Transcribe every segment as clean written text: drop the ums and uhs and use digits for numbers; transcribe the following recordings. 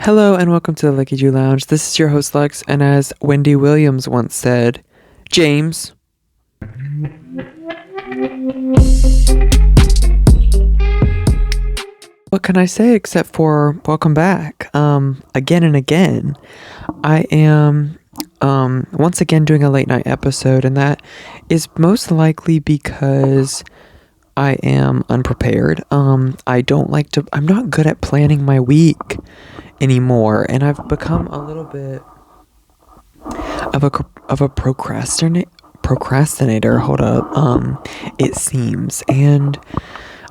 Hello and welcome to the Leckiju Lounge. This is your host Lex, and as Wendy Williams once said, James. What can I say except for welcome back? Again and again. I am once again doing a late night episode, and that is most likely because I am unprepared. I'm not good at planning my week anymore, and I've become a little bit of a procrastinator. Hold up. It seems, and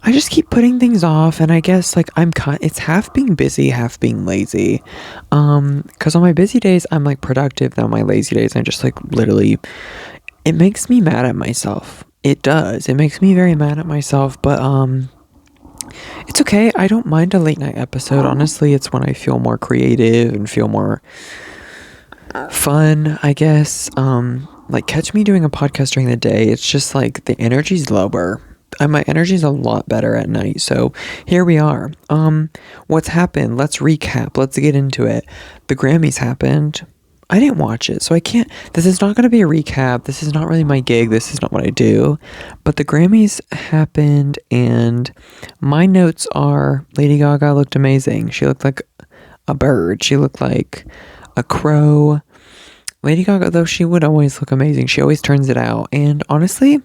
I just keep putting things off, and I guess it's half being busy, half being lazy. Because on my busy days I'm like productive, then on my lazy days I just like literally, it makes me mad at myself. It does. It makes me very mad at myself, but it's okay. I don't mind a late night episode. Honestly, it's when I feel more creative and feel more fun, I guess. Like catch me doing a podcast during the day. It's just like the energy's lower. My energy's a lot better at night. So here we are. What's happened? Let's recap. Let's get into it. The Grammys happened. I didn't watch it, so I can't. This is not going to be a recap. This is not really my gig. This is not what I do. But the Grammys happened, and my notes are Lady Gaga looked amazing. She looked like a bird. She looked like a crow. Lady Gaga, though, she would always look amazing. She always turns it out. And honestly,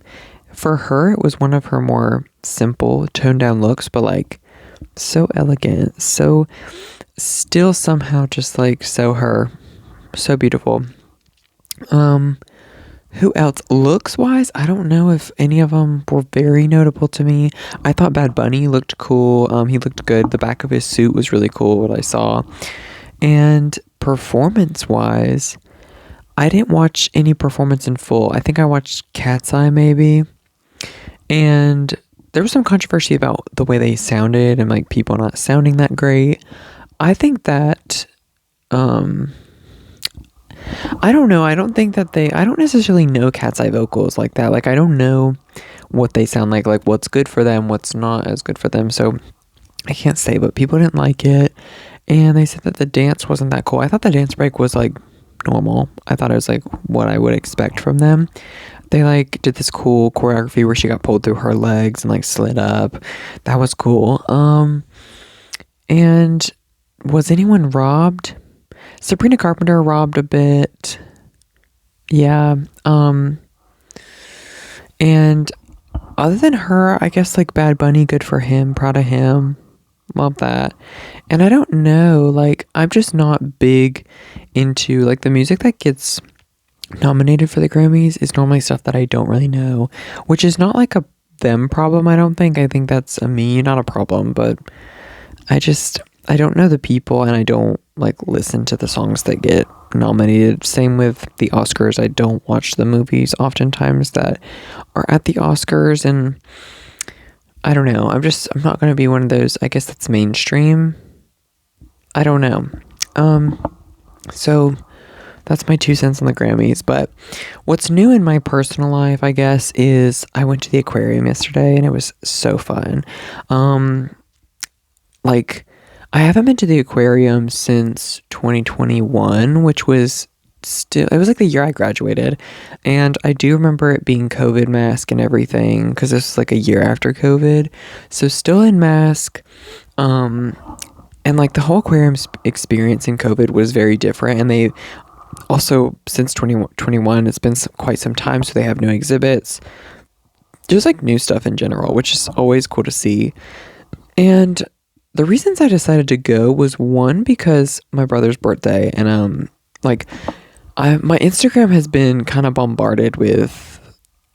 for her, it was one of her more simple, toned down looks, but like so elegant. So still somehow just like so her. So beautiful. Who else? Looks wise, I don't know if any of them were very notable to me. I thought Bad Bunny looked cool. He looked good. The back of his suit was really cool, what I saw. And performance wise, I didn't watch any performance in full. I think I watched Cat's Eye maybe. And there was some controversy about the way they sounded and like people not sounding that great. I think that I don't know. I don't necessarily know Cat's Eye vocals like that. Like, I don't know what they sound like what's good for them, what's not as good for them. So I can't say, but people didn't like it. And they said that the dance wasn't that cool. I thought the dance break was like normal. I thought it was like what I would expect from them. They like did this cool choreography where she got pulled through her legs and like slid up. That was cool. And was anyone robbed? Sabrina Carpenter robbed a bit. Yeah. And other than her, I guess like Bad Bunny, good for him, proud of him. Love that. And I don't know, like I'm just not big into like the music that gets nominated for the Grammys is normally stuff that I don't really know, which is not like a them problem, I don't think. I think that's a me, not a problem, but I don't know the people, and I don't like listen to the songs that get nominated. Same with the Oscars. I don't watch the movies oftentimes that are at the Oscars, and I don't know. I'm not going to be one of those, I guess that's mainstream. I don't know. So that's my 2 cents on the Grammys. But what's new in my personal life, I guess, is I went to the aquarium yesterday, and it was so fun. I haven't been to the aquarium since 2021, which was it was like the year I graduated. And I do remember it being COVID mask and everything, because this was like a year after COVID. So still in mask. And like the whole aquarium experience in COVID was very different. And they also, since 2021, it's been quite some time, so they have new exhibits. Just like new stuff in general, which is always cool to see. And the reasons I decided to go was, one, because my brother's birthday, and my Instagram has been kind of bombarded with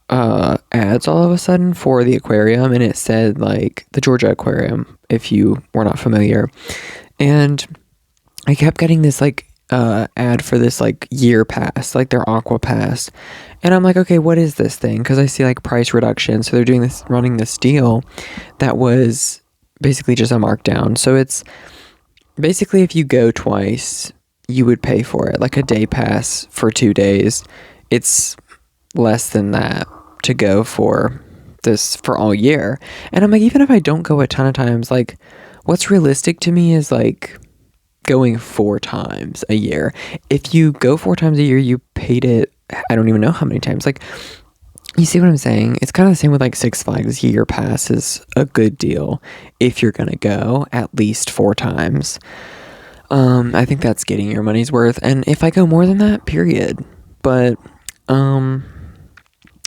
ads all of a sudden for the aquarium, and it said like the Georgia Aquarium, if you were not familiar. And I kept getting this like ad for this like year pass, like their aqua pass, and I'm like, okay, what is this thing? Because I see like price reduction, so they're running this deal that was basically just a markdown. So it's basically, if you go twice, you would pay for it. Like a day pass for 2 days, it's less than that to go for this for all year. And I'm like, even if I don't go a ton of times, like what's realistic to me is like going 4 times a year. If you go 4 times a year, you paid it, I don't even know how many times. Like, you see what I'm saying? It's kind of the same with like Six Flags. Year pass is a good deal if you're gonna go at least 4 times. I think that's getting your money's worth. And if I go more than that, period. But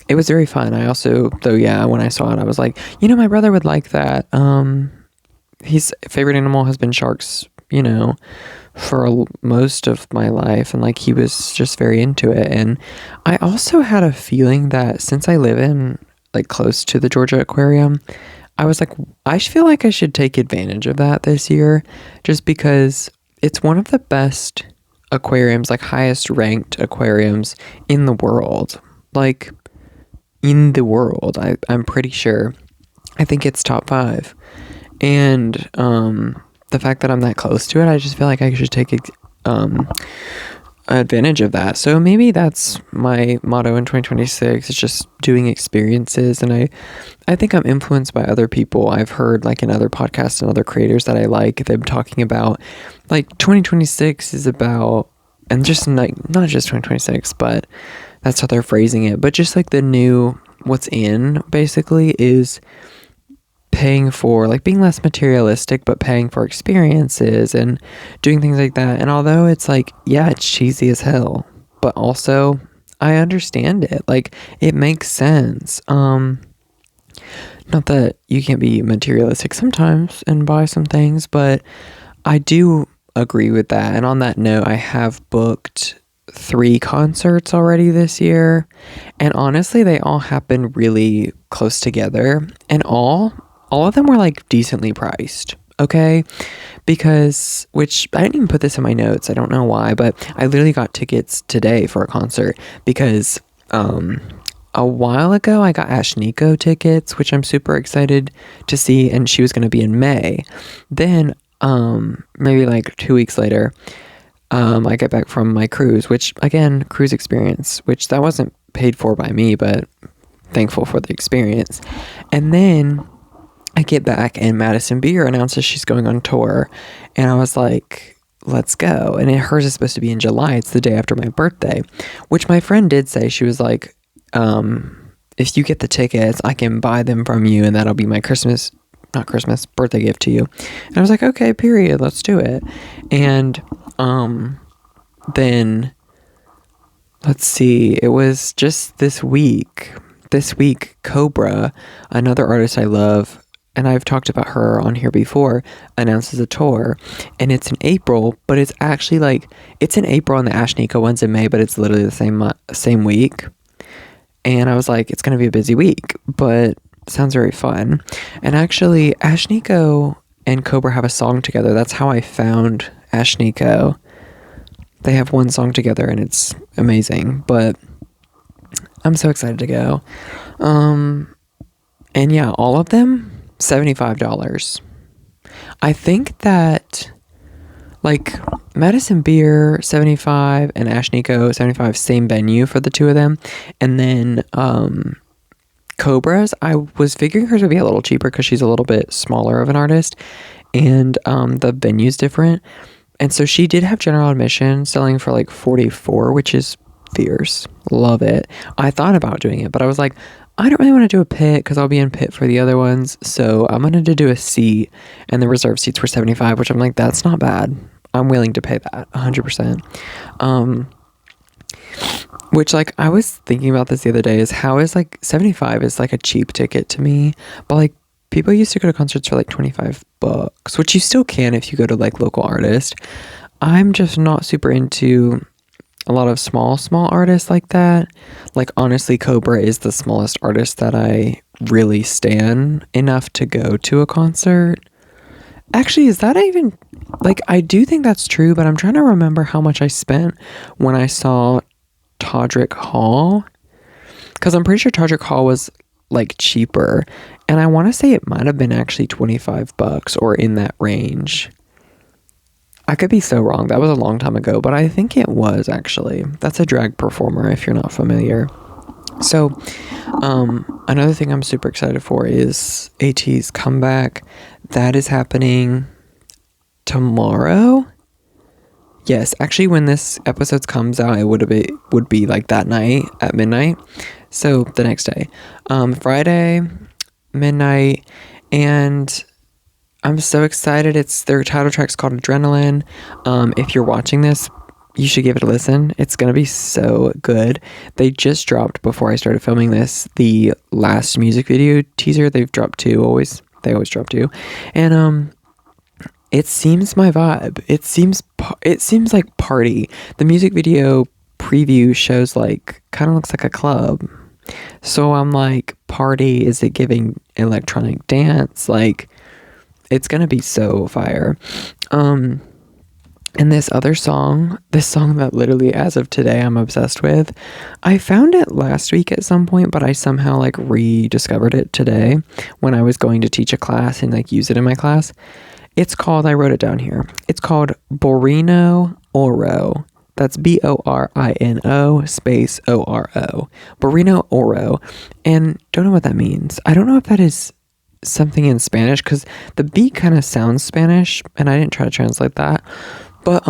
it was very fun. I also, though, yeah, when I saw it, I was like, my brother would like that. His favorite animal has been sharks, for most of my life, and like he was just very into it. And I also had a feeling that since I live in like close to the Georgia Aquarium, I was like, I feel like I should take advantage of that this year, just because it's one of the best aquariums, like highest ranked aquariums in the world, like in the world. I'm pretty sure. I think it's top 5. And the fact that I'm that close to it, I just feel like I should take advantage of that. So maybe that's my motto in 2026. It's just doing experiences. And I think I'm influenced by other people. I've heard like in other podcasts and other creators that I like them talking about like 2026 is about, and just like not just 2026, but that's how they're phrasing it. But just like the new, what's in basically is paying for, like, being less materialistic, but paying for experiences and doing things like that. And although it's like, yeah, it's cheesy as hell, but also I understand it. Like, it makes sense. Not that you can't be materialistic sometimes and buy some things, but I do agree with that. And on that note, I have booked 3 concerts already this year, and honestly they all happened really close together, and all of them were like decently priced, okay? Because, which I didn't even put this in my notes, I don't know why, but I literally got tickets today for a concert because a while ago I got Ashniko tickets, which I'm super excited to see, and she was going to be in May. Then maybe like 2 weeks later, I get back from my cruise, which again, cruise experience, which that wasn't paid for by me, but thankful for the experience. And then I get back and Madison Beer announces she's going on tour, and I was like, let's go. And hers is supposed to be in July. It's the day after my birthday, which my friend did say. She was like, if you get the tickets, I can buy them from you, and that'll be my birthday gift to you. And I was like, okay, period, let's do it. And then let's see, it was just this week, Cobra, another artist I love, and I've talked about her on here before, announces a tour, and it's in April, but it's actually like, it's in April and the Ashniko one's in May, but it's literally the same week. And I was like, it's going to be a busy week, but sounds very fun. And actually, Ashniko and Cobra have a song together. That's how I found Ashniko. They have one song together, and it's amazing, but I'm so excited to go. And yeah, all of them, $75. I think that, like, Madison Beer, $75, and Ashniko, $75, same venue for the two of them. And then Cobra's, I was figuring hers would be a little cheaper because she's a little bit smaller of an artist, and the venue's different. And so she did have general admission selling for like $44, which is fierce. Love it. I thought about doing it, but I was like, I don't really want to do a pit because I'll be in pit for the other ones. So I'm going to do a seat, and the reserve seats were $75, which I'm like, that's not bad. I'm willing to pay that 100%. Which, like, I was thinking about this the other day, is how is like $75 is like a cheap ticket to me, but like people used to go to concerts for like $25, which you still can if you go to like local artists. I'm just not super into a lot of small artists like that. Like, honestly, Cobra is the smallest artist that I really stan enough to go to a concert. Actually, is that even, like, I do think that's true, but I'm trying to remember how much I spent when I saw Todrick Hall, because I'm pretty sure Todrick Hall was like cheaper, and I want to say it might have been actually $25 or in that range. I could be so wrong. That was a long time ago, but I think it was actually. That's a drag performer if you're not familiar. So, another thing I'm super excited for is AT's comeback. That is happening tomorrow. Yes, actually, when this episode comes out, it would be like that night at midnight. So the next day, Friday, midnight, and I'm so excited. It's their title track's called Adrenaline. If you're watching this, you should give it a listen. It's gonna be so good. They just dropped, before I started filming this, the last music video teaser. They've dropped two. They always drop two, and it seems my vibe. It seems like party. The music video preview shows like, kind of looks like a club. So I'm like, party, is it giving electronic dance? Like, it's gonna be so fire. And this song that literally as of today I'm obsessed with, I found it last week at some point, but I somehow like rediscovered it today when I was going to teach a class and like use it in my class. It's called, I wrote it down here, it's called Borino Oro. That's Borino space Oro. Borino Oro. And don't know what that means. I don't know if that is something in Spanish, because the beat kind of sounds Spanish, and I didn't try to translate that. But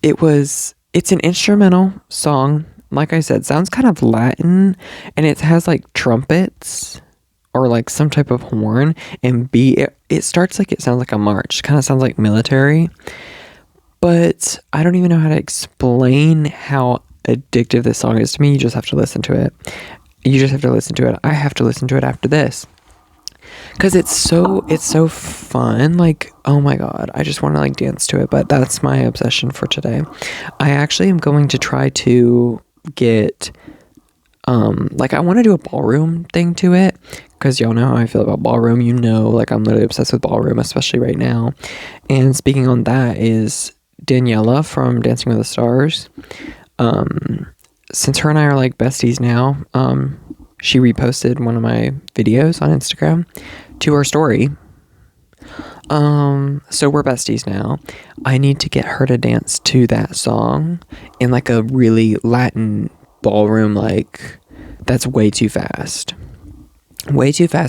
it's an instrumental song. Like I said, sounds kind of Latin, and it has like trumpets or like some type of horn, and it starts like, it sounds like a march, kind of sounds like military, but I don't even know how to explain how addictive this song is to me. You just have to listen to it. I have to listen to it after this, because it's so fun. Like, oh my god, I just want to like dance to it. But that's my obsession for today. I actually am going to try to get like, I want to do a ballroom thing to it, because y'all know how I feel about ballroom. Like, I'm literally obsessed with ballroom, especially right now. And speaking on that is Daniela from Dancing with the Stars. Since her and I are like besties now, she reposted one of my videos on Instagram to her story. So we're besties now. I need to get her to dance to that song in like a really Latin ballroom, like, that's way too fast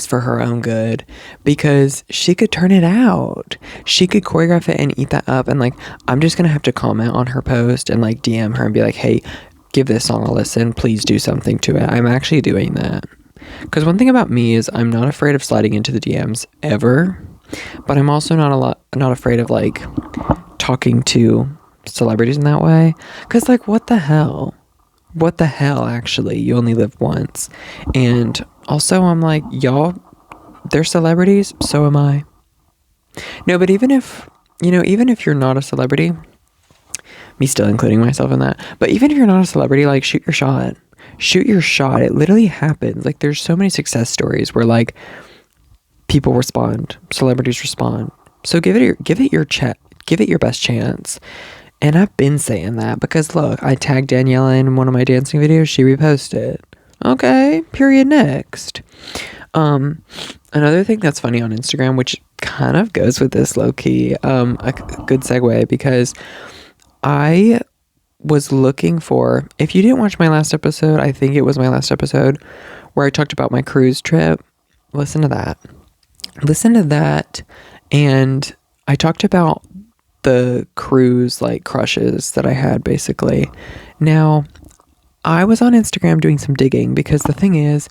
for her own good, because she could turn it out. She could choreograph it and eat that up. And like, I'm just gonna have to comment on her post and like DM her and be like, hey, give this song a listen, please do something to it. I'm actually doing that, because one thing about me is I'm not afraid of sliding into the DMs ever, but I'm also not afraid of like talking to celebrities in that way, because like, what the hell, actually, you only live once. And also, I'm like, y'all, they're celebrities, so am I. No, but even if you're not a celebrity, me still including myself in that, but even if you're not a celebrity, like, shoot your shot. It literally happens. Like, there's so many success stories where like people respond, celebrities respond. So give it your best chance. And I've been saying that because, look, I tagged Daniela in one of my dancing videos. She reposted. Okay, period, next. Another thing that's funny on Instagram, which kind of goes with this low-key, a good segue, because I was looking for, if you didn't watch my last episode, I think it was my last episode, where I talked about my cruise trip. Listen to that. And I talked about the cruise like crushes that I had, basically. Now, I was on Instagram doing some digging, because the thing is,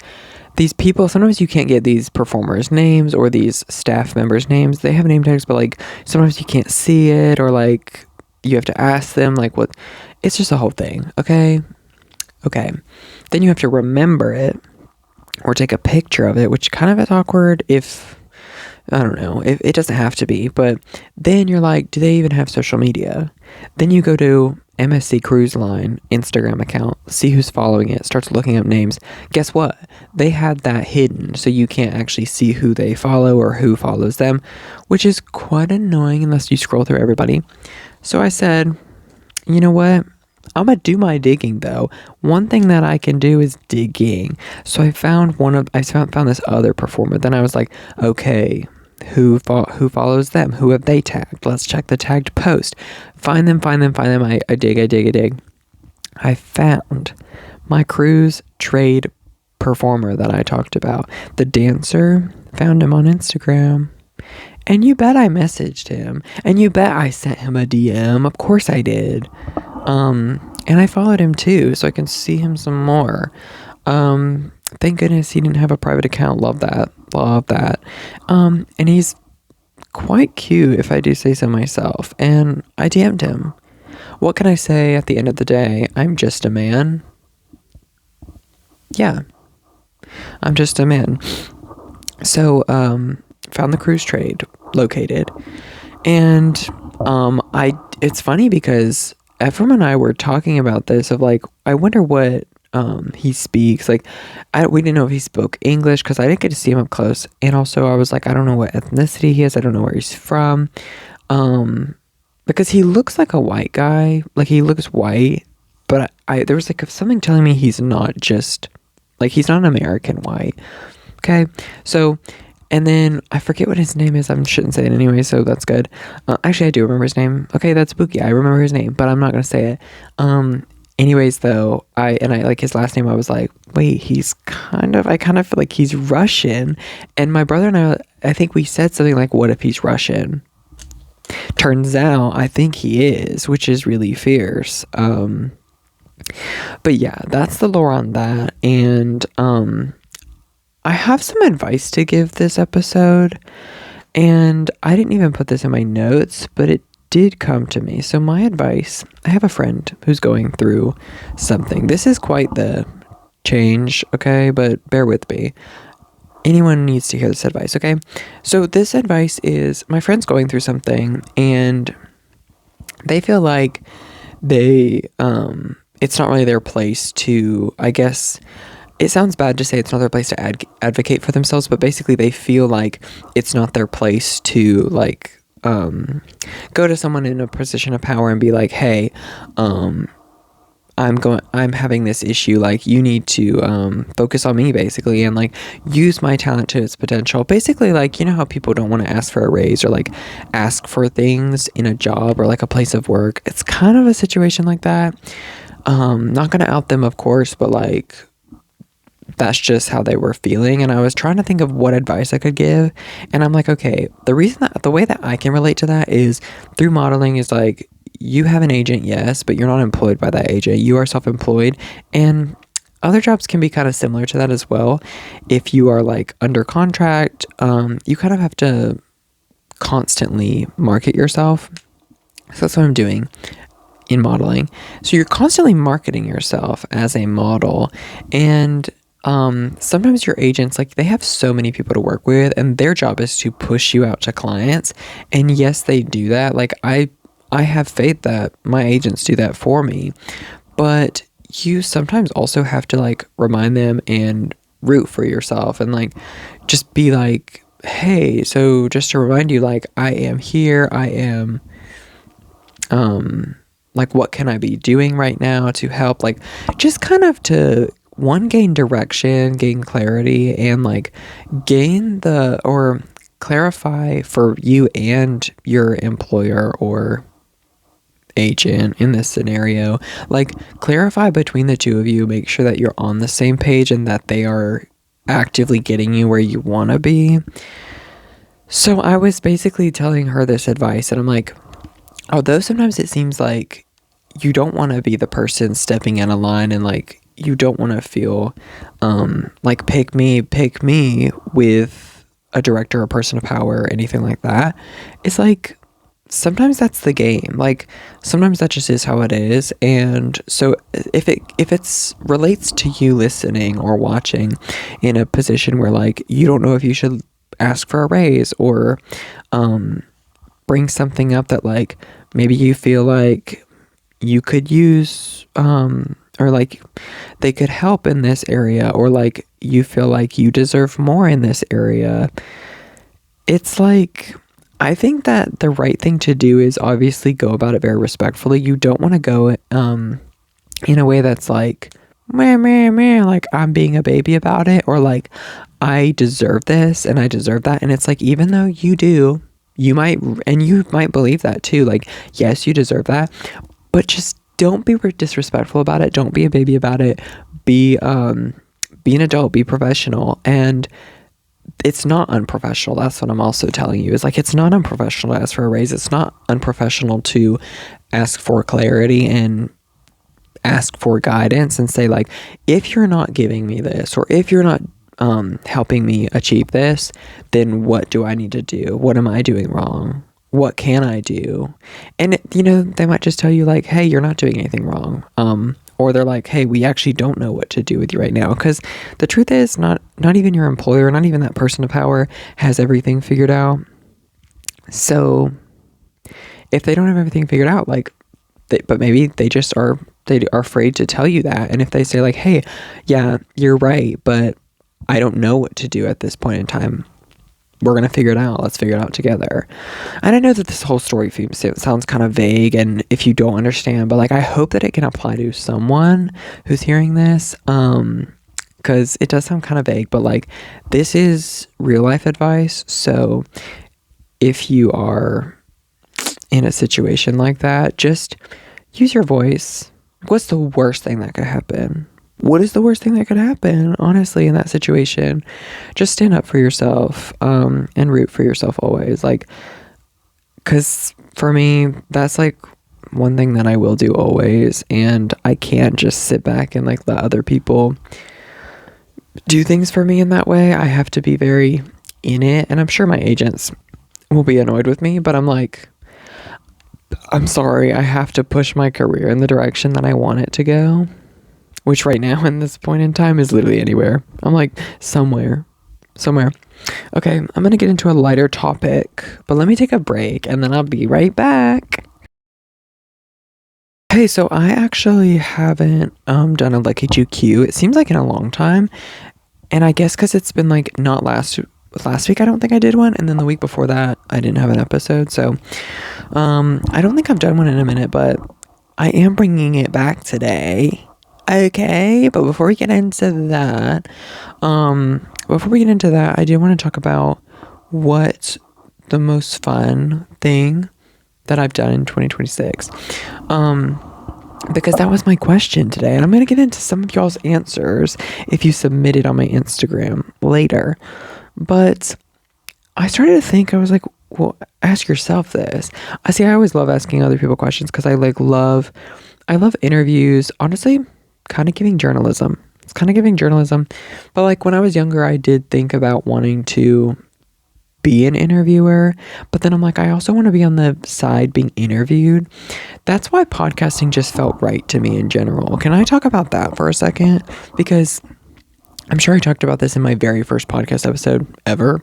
these people, sometimes you can't get these performers' names or these staff members' names. They have name tags, but like sometimes you can't see it, or like you have to ask them like what. It's just a whole thing. Okay. Then you have to remember it or take a picture of it, which kind of is awkward if, I don't know, it doesn't have to be, but then you're like, do they even have social media? Then you go to MSC Cruise Line Instagram account, see who's following it, starts looking up names. Guess what? They had that hidden, so you can't actually see who they follow or who follows them, which is quite annoying unless you scroll through everybody. So I said, you know what? I'm gonna do my digging, though. One thing that I can do is digging. So I found found this other performer. Then I was like, okay, who follows them? Who have they tagged? Let's check the tagged post. Find them. I dig. I found my cruise trade performer that I talked about. The dancer, found him on Instagram. And you bet I messaged him. And you bet I sent him a DM. Of course I did. And I followed him too, so I can see him some more. Thank goodness he didn't have a private account. Love that. Love that. And he's quite cute, if I do say so myself. And I DM'd him. What can I say at the end of the day? I'm just a man. Yeah. I'm just a man. So, found the cruise trade located. And it's funny because Ephraim and I were talking about this of like, I wonder what he speaks. Like, we didn't know if he spoke English because I didn't get to see him up close. And also I was like, I don't know what ethnicity he is. I don't know where he's from. Because he looks like a white guy. Like, he looks white. But there was like something telling me he's not just, like, he's not an American white. Okay. So, and then I forget what his name is. I shouldn't say it anyway, so that's good. Actually, I do remember his name. Okay, that's spooky. I remember his name, but I'm not going to say it. Anyways, though, I like his last name. I was like, wait, I kind of feel like he's Russian. And my brother and I think we said something like, what if he's Russian? Turns out I think he is, which is really fierce. But yeah, that's the lore on that. And I have some advice to give this episode, and I didn't even put this in my notes, but it did come to me. So my advice, I have a friend who's going through something. This is quite the change, okay? But bear with me. Anyone needs to hear this advice, okay? So this advice is, my friend's going through something, and they feel like it's not really their place to, I guess, it sounds bad to say it's not their place to advocate for themselves, but basically they feel like it's not their place to, like, go to someone in a position of power and be like, hey, I'm having this issue, like, you need to focus on me, basically, and like use my talent to its potential. Basically, like, you know how people don't want to ask for a raise or like ask for things in a job or like a place of work. It's kind of a situation like that. Not gonna out them, of course, but like, that's just how they were feeling. And I was trying to think of what advice I could give, and I'm like, okay, the way that I can relate to that is through modeling is like, you have an agent, yes, but you're not employed by that agent. You are self-employed, and other jobs can be kind of similar to that as well. If you are like under contract, you kind of have to constantly market yourself. So that's what I'm doing in modeling. So you're constantly marketing yourself as a model, and sometimes your agents, like, they have so many people to work with, and their job is to push you out to clients. And yes, they do that. Like, I have faith that my agents do that for me, but you sometimes also have to like remind them and root for yourself and like just be like, hey, so just to remind you, like, I am here, I am like, what can I be doing right now to help, like, just kind of to gain direction, gain clarity, and like clarify for you and your employer or agent in this scenario, like, clarify between the two of you, make sure that you're on the same page and that they are actively getting you where you want to be. So I was basically telling her this advice, and I'm like, although sometimes it seems like you don't want to be the person stepping in a line, and like, you don't want to feel like pick me with a director or person of power or anything like that. It's like, sometimes that's the game. Like, sometimes that just is how it is. And so if it's relates to you listening or watching in a position where like you don't know if you should ask for a raise or bring something up that like maybe you feel like you could use or like they could help in this area, or like you feel like you deserve more in this area, it's like, I think that the right thing to do is obviously go about it very respectfully. You don't want to go in a way that's like, meh, meh, meh, like I'm being a baby about it, or like I deserve this and I deserve that. And it's like, even though you might believe that too. Like, yes, you deserve that, but just don't be disrespectful about it. Don't be a baby about it. Be an adult, be professional. And it's not unprofessional. That's what I'm also telling you, is like, it's not unprofessional to ask for a raise. It's not unprofessional to ask for clarity and ask for guidance and say, like, if you're not giving me this, or if you're not helping me achieve this, then what do I need to do? What am I doing wrong? What can I do? And they might just tell you, like, hey, you're not doing anything wrong. Or they're like, hey, we actually don't know what to do with you right now. Because the truth is, not even your employer, not even that person of power has everything figured out. So if they don't have everything figured out, like, but maybe they are afraid to tell you that. And if they say, like, hey, yeah, you're right, but I don't know what to do at this point in time, we're going to figure it out. Let's figure it out together. And I know that this whole story sounds kind of vague, and if you don't understand, but like, I hope that it can apply to someone who's hearing this, because it does sound kind of vague, but like, this is real life advice. So if you are in a situation like that, just use your voice. What's the worst thing that could happen? What is the worst thing that could happen, honestly, in that situation? Just stand up for yourself, and root for yourself always. Like, because for me, that's like one thing that I will do always. And I can't just sit back and like let other people do things for me in that way. I have to be very in it. And I'm sure my agents will be annoyed with me, but I'm like, I'm sorry, I have to push my career in the direction that I want it to go. Which right now, in this point in time, is literally anywhere. I'm like, somewhere. Okay, I'm going to get into a lighter topic, but let me take a break, and then I'll be right back. Hey, so I actually haven't done a Leckiju Q. It seems like in a long time, and I guess because it's been like not last week, I don't think I did one, and then the week before that, I didn't have an episode, so I don't think I've done one in a minute, but I am bringing it back today. Okay, but before we get into that, I do want to talk about what the most fun thing that I've done in 2026. Because that was my question today, and I'm going to get into some of y'all's answers if you submit it on my Instagram later. But I started to think, I was like, well, ask yourself this. I always love asking other people questions because I love interviews. Honestly, kind of giving journalism. It's kind of giving journalism. But like, when I was younger, I did think about wanting to be an interviewer, but then I'm like, I also want to be on the side being interviewed. That's why podcasting just felt right to me in general. Can I talk about that for a second? Because I'm sure I talked about this in my very first podcast episode ever,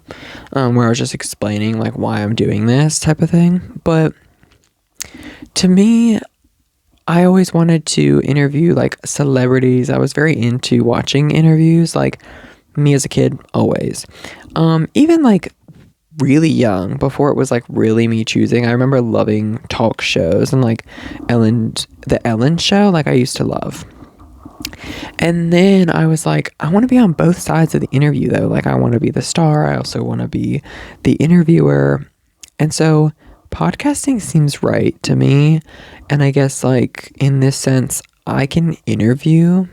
where I was just explaining like why I'm doing this type of thing. But to me, I always wanted to interview like celebrities. I was very into watching interviews, like me as a kid, always. Even like really young, before it was like really me choosing. I remember loving talk shows and like the Ellen show, like I used to love. And then I was like, I want to be on both sides of the interview though. Like I want to be the star. I also want to be the interviewer. And so podcasting seems right to me. And I guess like in this sense, I can interview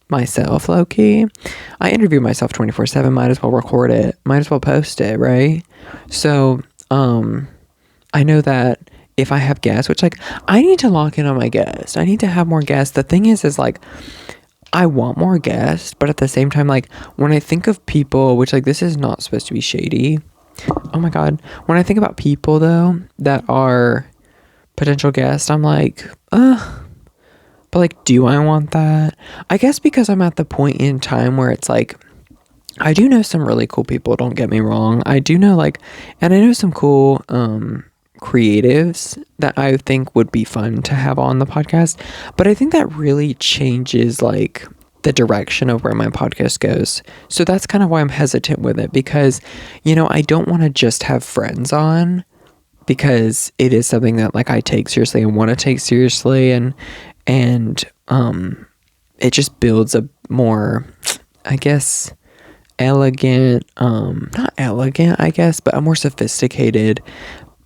myself low-key. I interview myself 24/7. Might as well record it. Might as well post it, right? So I know that if I have guests, which like I need to lock in on my guests. I need to have more guests. The thing is like I want more guests, but at the same time, like when I think of people, which like this is not supposed to be shady. Oh my God. When I think about people though that are potential guests, I'm like, but like, do I want that? I guess because I'm at the point in time where it's like, I do know some really cool people, don't get me wrong. I do know like, and I know some cool creatives that I think would be fun to have on the podcast. But I think that really changes like the direction of where my podcast goes. So that's kind of why I'm hesitant with it, because, I don't want to just have friends on, because it is something that like I take seriously and want to take seriously, and it just builds a more, I guess, elegant, not elegant, I guess, but a more sophisticated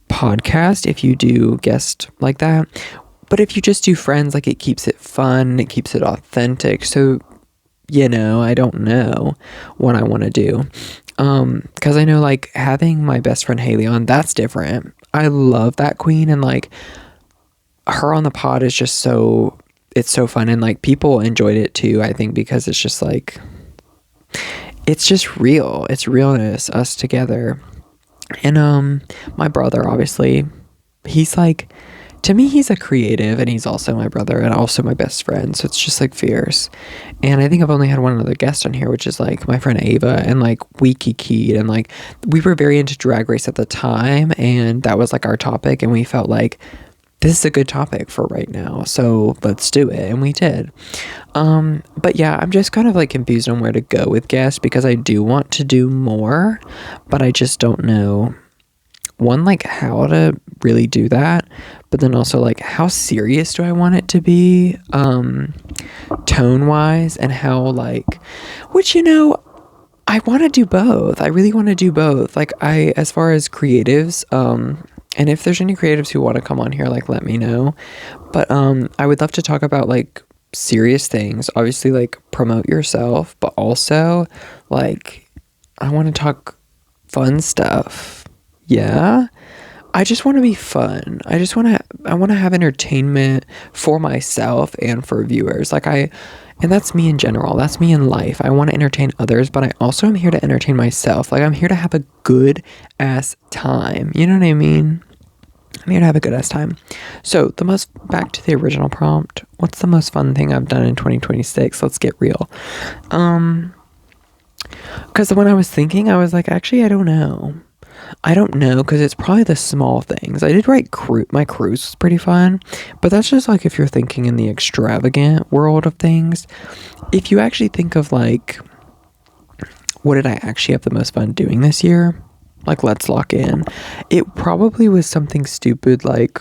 podcast if you do guest like that. But if you just do friends, like it keeps it fun, it keeps it authentic. So I don't know what I want to do. Because I know like having my best friend Haley on, that's different. I love that queen, and like her on the pod is just it's so fun, and like people enjoyed it too, I think, because it's just like, it's just real. It's realness, us together. And my brother, obviously, he's like, to me, he's a creative, and he's also my brother and also my best friend. So it's just like fierce. And I think I've only had one other guest on here, which is like my friend Ava, and like we kikied, and like we were very into Drag Race at the time, and that was like our topic, and we felt like this is a good topic for right now, so let's do it, and we did. But yeah, I'm just kind of like confused on where to go with guests, because I do want to do more, but I just don't know, one, like how to really do that, but then also like how serious do I want it to be, tone wise, and how like, which, I want to do both. I really want to do both. Like as far as creatives, and if there's any creatives who want to come on here, like let me know. But I would love to talk about like serious things. Obviously, like promote yourself, but also like I want to talk fun stuff. Yeah. I just want to be fun. I want to have entertainment for myself and for viewers. And that's me in general. That's me in life. I want to entertain others, but I also am here to entertain myself. Like I'm here to have a good ass time. You know what I mean? I'm here to have a good ass time. So back to the original prompt. What's the most fun thing I've done in 2026? Let's get real. Because when I was thinking, I was like, actually, I don't know, because it's probably the small things. I did write my cruise was pretty fun, but that's just like if you're thinking in the extravagant world of things. If you actually think of like, what did I actually have the most fun doing this year? Like, let's lock in. It probably was something stupid like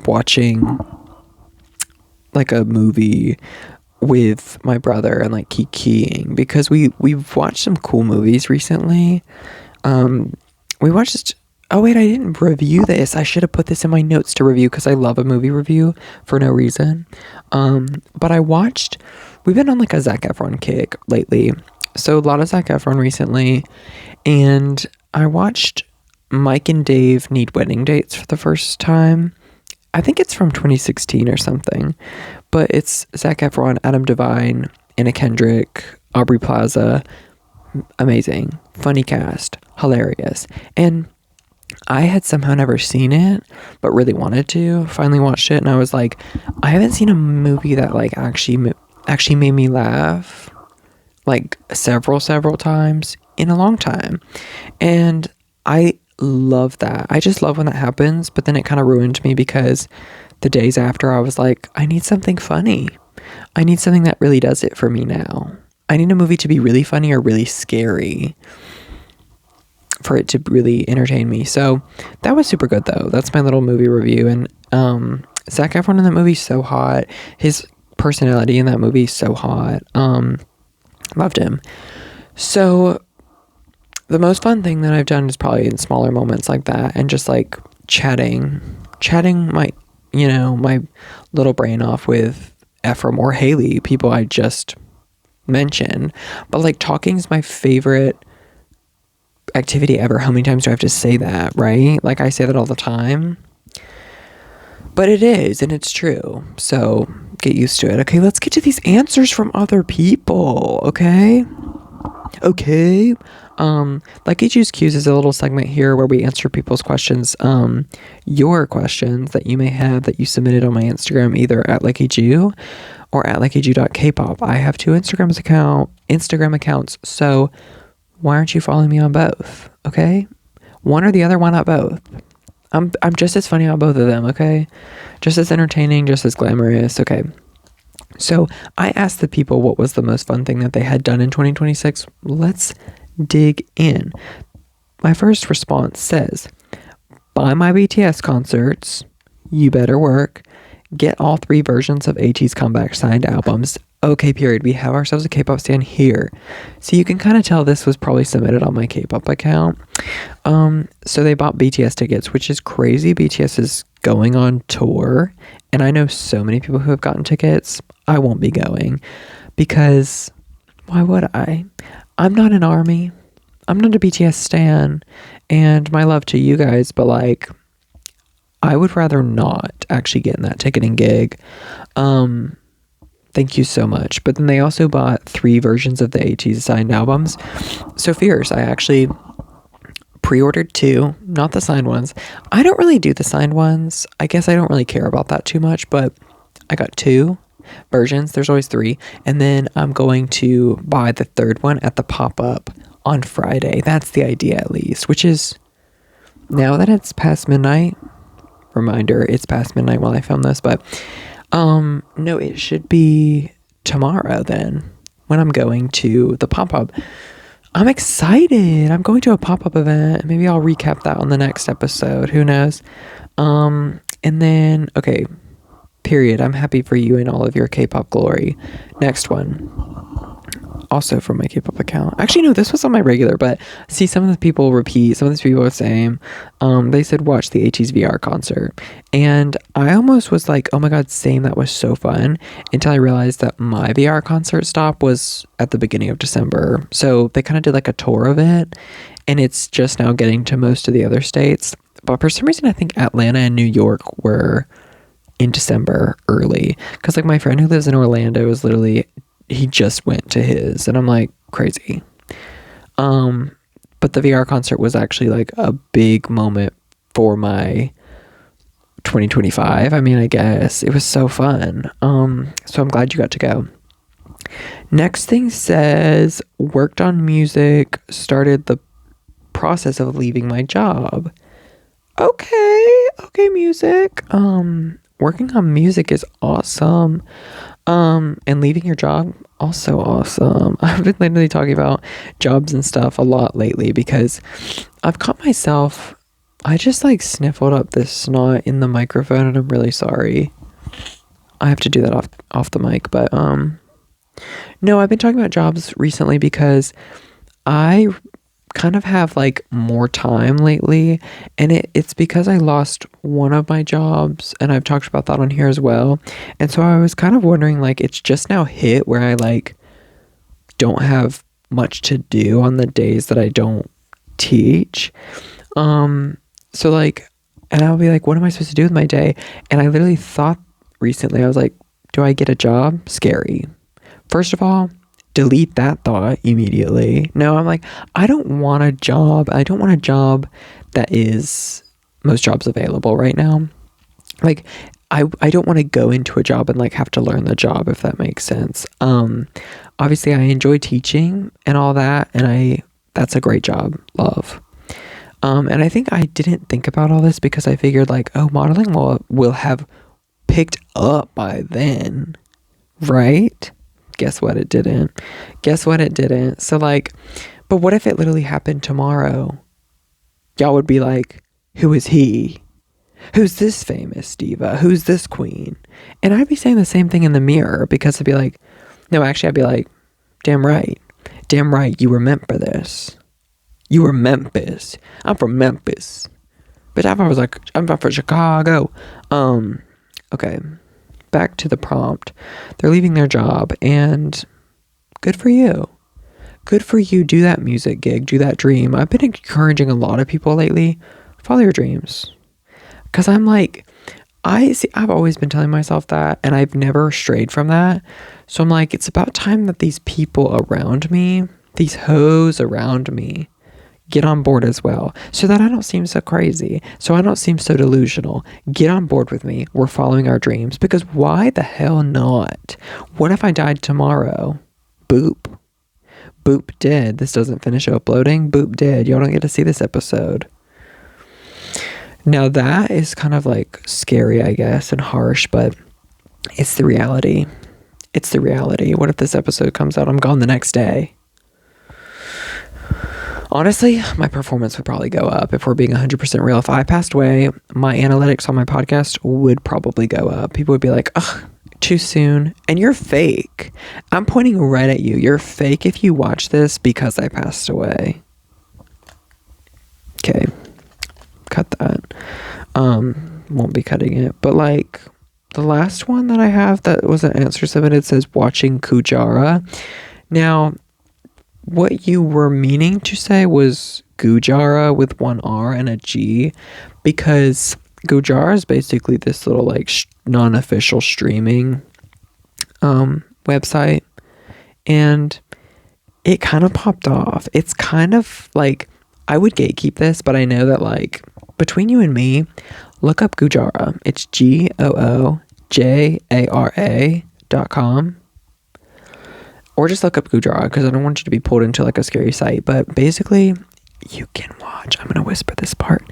watching like a movie with my brother and like kikiing, because we've watched some cool movies recently. We watched, oh wait, I didn't review this. I should have put this in my notes to review, because I love a movie review for no reason. But we've been on like a Zac Efron kick lately. So a lot of Zac Efron recently. And I watched Mike and Dave Need Wedding Dates for the first time. I think it's from 2016 or something. But it's Zac Efron, Adam Devine, Anna Kendrick, Aubrey Plaza. Amazing. Funny cast. Hilarious. And I had somehow never seen it, but really wanted to. Finally watched it, and I was like, I haven't seen a movie that like actually made me laugh like several times in a long time. And I love that. I just love when that happens, but then it kind of ruined me, because the days after I was like, I need something funny. I need something that really does it for me now. I need a movie to be really funny or really scary for it to really entertain me. So that was super good though. That's my little movie review. And Zac Efron in that movie is so hot. His personality in that movie is so hot. Loved him. So the most fun thing that I've done is probably in smaller moments like that, and just like chatting my my little brain off with Ephraim or Haley, people I just mentioned. But like talking is my favorite activity ever. How many times do I have to say that, right? Like I say that all the time, but it is, and it's true. So get used to it. Okay, let's get to these answers from other people. Okay. Leckiju Cues is a little segment here where we answer people's questions, your questions that you may have that you submitted on my Instagram, either at Leckiju or at leckiju.kpop. I have two Instagram accounts, so why aren't you following me on both? Okay, one or the other, why not both? I'm just as funny on both of them. Okay, just as entertaining, just as glamorous. Okay. So I asked the people what was the most fun thing that they had done in 2026. Let's dig in. My first response says, buy my BTS concerts, You Better Work, get all 3 versions of ATEEZ's comeback signed albums. Okay, period. We have ourselves a K-pop stan here. So you can kind of tell this was probably submitted on my K-pop account. So they bought BTS tickets, which is crazy. BTS is going on tour, and I know so many people who have gotten tickets. I won't be going because, Why would I? I'm not an ARMY. I'm not a BTS stan. And my love to you guys, but like, I would rather not actually get in that ticketing gig. Thank you so much. But then they also bought 3 versions of the ATEEZ signed albums. So fierce. I actually pre-ordered 2, not the signed ones. I don't really do the signed ones. I guess I don't really care about that too much, but I got 2 versions. There's always 3. And then I'm going to buy the 3rd one at the pop-up on Friday. That's the idea, at least, which is now that it's past midnight. Reminder, it's past midnight while I film this, but no, it should be tomorrow then when I'm going to the pop-up. I'm excited. I'm going to a pop-up event. Maybe I'll recap that on the next episode. Who knows? And then, okay, period. I'm happy for you and all of your K-pop glory. Next one. Also from my K-pop account. Actually, no, this was on my regular, but see, some of the people repeat. Some of these people are saying, they said watch the ATEEZ VR concert. And I almost was like, oh my God, same. That was so fun. Until I realized that my VR concert stop was at the beginning of December. So they kind of did like a tour of it. And it's just now getting to most of the other states. But for some reason, I think Atlanta and New York were in December early. Because like my friend who lives in Orlando was literally... he just went to his, and I'm like, crazy. But the VR concert was actually like a big moment for my 2025. I mean, I guess it was so fun. So I'm glad you got to go. Next thing says, worked on music, started the process of leaving my job. Okay, music. Working on music is awesome. And leaving your job, also awesome. I've been literally talking about jobs and stuff a lot lately because I've caught myself, I just like sniffled up this snot in the microphone and I'm really sorry. I have to do that off the mic, but no, I've been talking about jobs recently because I kind of have like more time lately, and it's because I lost one of my jobs, and I've talked about that on here as well. And so I was kind of wondering, like, it's just now hit where I like don't have much to do on the days that I don't teach. So like, and I'll be like, what am I supposed to do with my day? And I literally thought recently, I was like, do I get a job? Scary. First of all, delete that thought immediately. No, I'm like, I don't want a job. I don't want a job that is most jobs available right now. Like, I don't want to go into a job and like have to learn the job, if that makes sense. Obviously I enjoy teaching and all that, and that's a great job. Love. And I think I didn't think about all this because I figured like, oh, modeling will have picked up by then, right? Guess what? It didn't. So like, but what if it literally happened tomorrow? Y'all would be like, who is he? Who's this famous diva? Who's this queen? And I'd be saying the same thing in the mirror, because I'd be like, no, actually I'd be like, damn right, you were meant for this. You were Memphis. I'm from Memphis. But I was like, I'm from Chicago. Okay. Back to the prompt. They're leaving their job, and good for you. Good for you. Do that music gig. Do that dream. I've been encouraging a lot of people lately. Follow your dreams. Because I'm like, I've always been telling myself that, and I've never strayed from that. So I'm like, it's about time that these people around me, these hoes around me, get on board as well, so that I don't seem so crazy, so I don't seem so delusional. Get on board with me. We're following our dreams, because why the hell not? What if I died tomorrow? Boop dead. This doesn't finish uploading. Boop dead. Y'all don't get to see this episode. Now that is kind of like scary, I guess, and harsh, but it's the reality. What if this episode comes out, I'm gone the next day? Honestly, my performance would probably go up, if we're being 100% real. If I passed away, my analytics on my podcast would probably go up. People would be like, ugh, too soon. And you're fake. I'm pointing right at you. You're fake if you watch this because I passed away. Okay. Cut that. Won't be cutting it. But like, the last one that I have that was an answer submitted says watching Kujara. Now, what you were meaning to say was Gujara with one R and a G, because Gujara is basically this little like non-official streaming website, and it kind of popped off. It's kind of like, I would gatekeep this, but I know that like between you and me, look up Gujara. It's GOOJARA.com. Or just look up Gujara, because I don't want you to be pulled into like a scary site. But basically, you can watch, I'm going to whisper this part,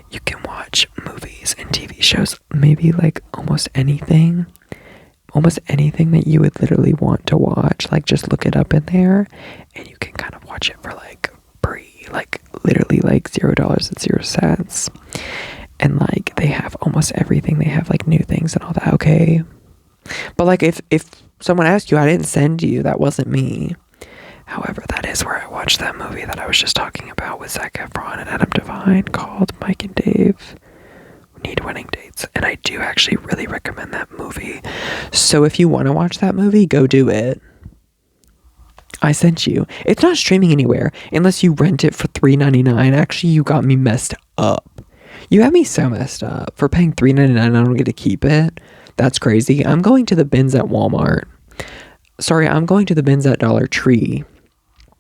you can watch movies and TV shows, maybe like almost anything that you would literally want to watch. Like, just look it up in there, and you can kind of watch it for like free, like literally like $0.00. And like, they have almost everything. They have like new things and all that, okay? But like, if someone asked you, I didn't send you, that wasn't me. However, that is where I watched that movie that I was just talking about with Zac Efron and Adam Devine, called Mike and Dave Need Wedding Dates. And I do actually really recommend that movie. So if you want to watch that movie, go do it. I sent you. It's not streaming anywhere unless you rent it for $3.99. Actually, you got me messed up. You had me so messed up. For paying $3.99, I don't get to keep it. That's crazy. I'm going to the bins at Walmart. Sorry, I'm going to the bins at Dollar Tree.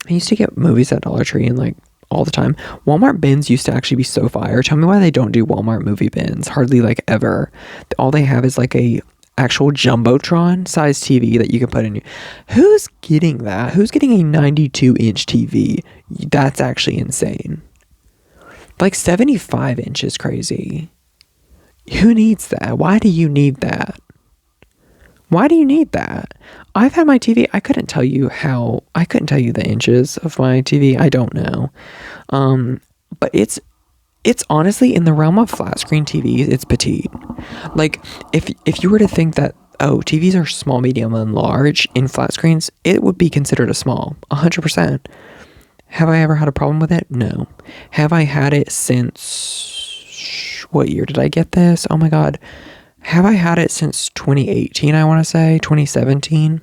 I used to get movies at Dollar Tree and like all the time. Walmart bins used to actually be so fire. Tell me why they don't do Walmart movie bins. Hardly like ever. All they have is like a actual Jumbotron size TV that you can put in your... Who's getting that? Who's getting a 92-inch TV? That's actually insane. Like 75 inch is crazy. Who needs that? Why do you need that? Why do you need that? I've had my TV. I couldn't tell you the inches of my TV. I don't know. But it's honestly in the realm of flat screen TVs, it's petite. Like, if you were to think that, oh, TVs are small, medium, and large in flat screens, it would be considered a small, 100%. Have I ever had a problem with it? No. Have I had it since, what year did I get this? Oh my God. Have I had it since 2018, I want to say? 2017?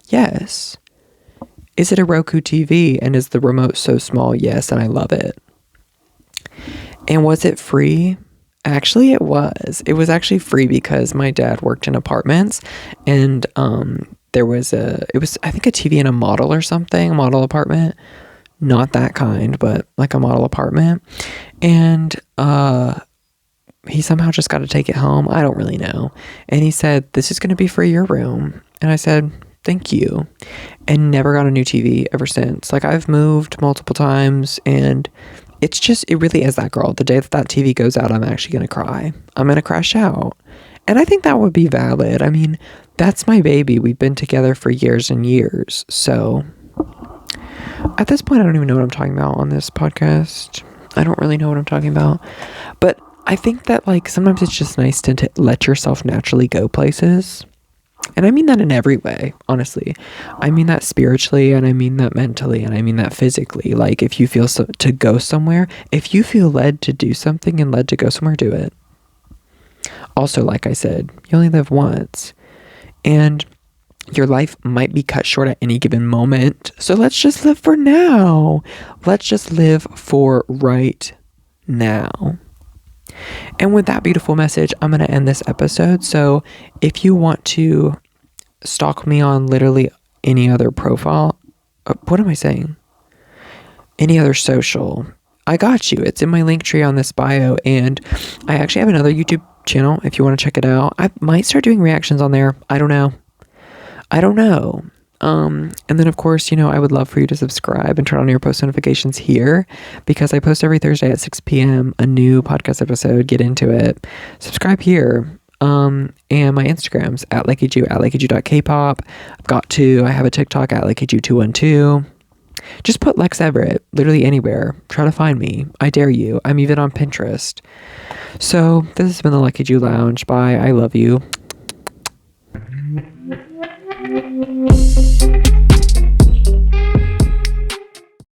Yes. Is it a Roku TV, and is the remote so small? Yes, and I love it. And was it free? Actually, it was. It was actually free because my dad worked in apartments, and there was I think a TV in a model or something, a model apartment. Not that kind, but like a model apartment. And he somehow just got to take it home. I don't really know. And he said, this is going to be for your room. And I said, thank you. And never got a new TV ever since. Like, I've moved multiple times, and it really is that girl. The day that TV goes out, I'm actually going to cry. I'm going to crash out. And I think that would be valid. I mean, that's my baby. We've been together for years and years. So at this point, I don't even know what I'm talking about on this podcast. I don't really know what I'm talking about. But I think that, like, sometimes it's just nice to let yourself naturally go places. And I mean that in every way, honestly. I mean that spiritually, and I mean that mentally, and I mean that physically. Like, if you feel to go somewhere, if you feel led to do something and led to go somewhere, do it. Also, like I said, you only live once. And your life might be cut short at any given moment. So let's just live for now. Let's just live for right now. And with that beautiful message, I'm going to end this episode. So if you want to stalk me on literally any other profile, what am I saying? Any other social, I got you. It's in my link tree on this bio. And I actually have another YouTube channel if you want to check it out. I might start doing reactions on there. I don't know. And then, of course, I would love for you to subscribe and turn on your post notifications here, because I post every Thursday at 6 p.m. a new podcast episode. Get into it. Subscribe here. And my Instagram's at Leckiju, at Leckiju.kpop. I have a TikTok at Leckiju212. Just put Lex Everett literally anywhere. Try to find me. I dare you. I'm even on Pinterest. So this has been the Leckiju Lounge. Bye. I love you.